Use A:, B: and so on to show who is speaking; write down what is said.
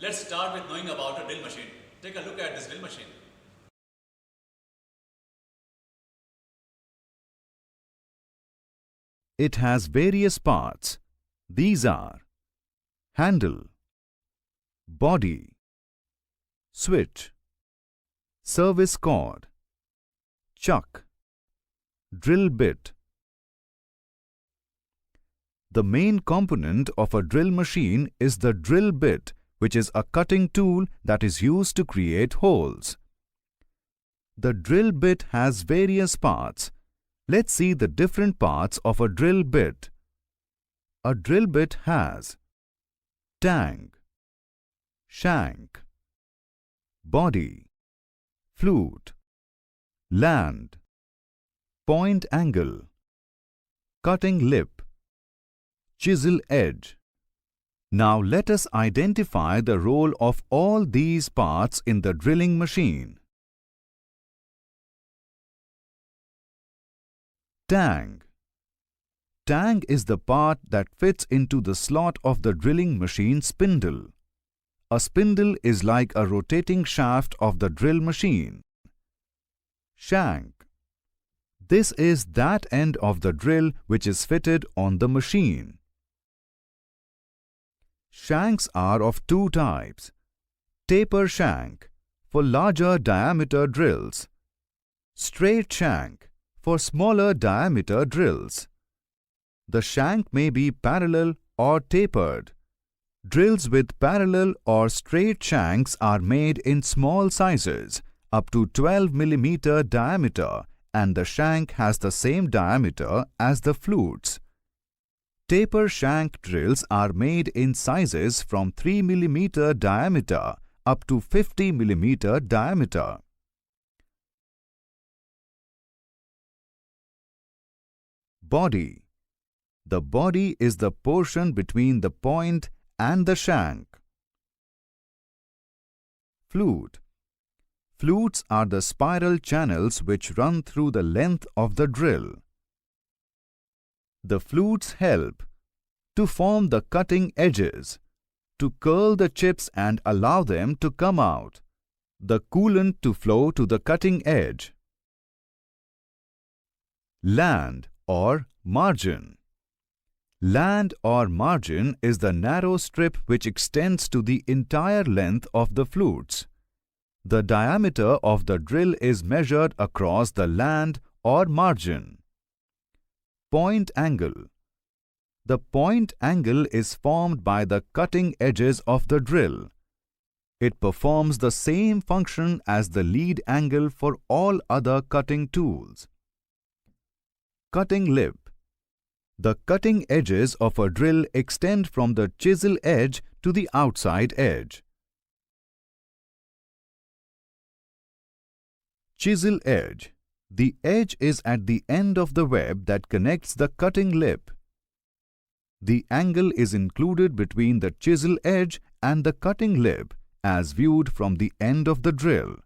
A: Let's start with knowing about a drill machine. Take a look at this drill machine.
B: It has various parts. These are handle, body, switch, service cord, chuck, drill bit. The main component of a drill machine is the drill bit, which is a cutting tool that is used to create holes. The drill bit has various parts. Let's see the different parts of a drill bit. A drill bit has tang, shank, body, flute, land, point angle, cutting lip, chisel edge. Now let us identify the role of all these parts in the drilling machine. Tang. Tang is the part that fits into the slot of the drilling machine spindle. A spindle is like a rotating shaft of the drill machine. Shank. This is that end of the drill which is fitted on the machine. Shanks are of two types. Taper shank for larger diameter drills. Straight shank for smaller diameter drills. The shank may be parallel or tapered. Drills with parallel or straight shanks are made in small sizes, up to 12 mm diameter, and the shank has the same diameter as the flutes. Taper shank drills are made in sizes from 3 mm diameter up to 50 mm diameter. Body. The body is the portion between the point and the shank. Flute. Flutes are the spiral channels which run through the length of the drill. The flutes help to form the cutting edges, to curl the chips and allow them to come out, the coolant to flow to the cutting edge. Land or margin. Land or margin is the narrow strip which extends to the entire length of the flutes. The diameter of the drill is measured across the land or margin. Point angle. The point angle is formed by the cutting edges of the drill. It performs the same function as the lead angle for all other cutting tools. Cutting lip. The cutting edges of a drill extend from the chisel edge to the outside edge. Chisel edge. The edge is at the end of the web that connects the cutting lip. The angle is included between the chisel edge and the cutting lip as viewed from the end of the drill.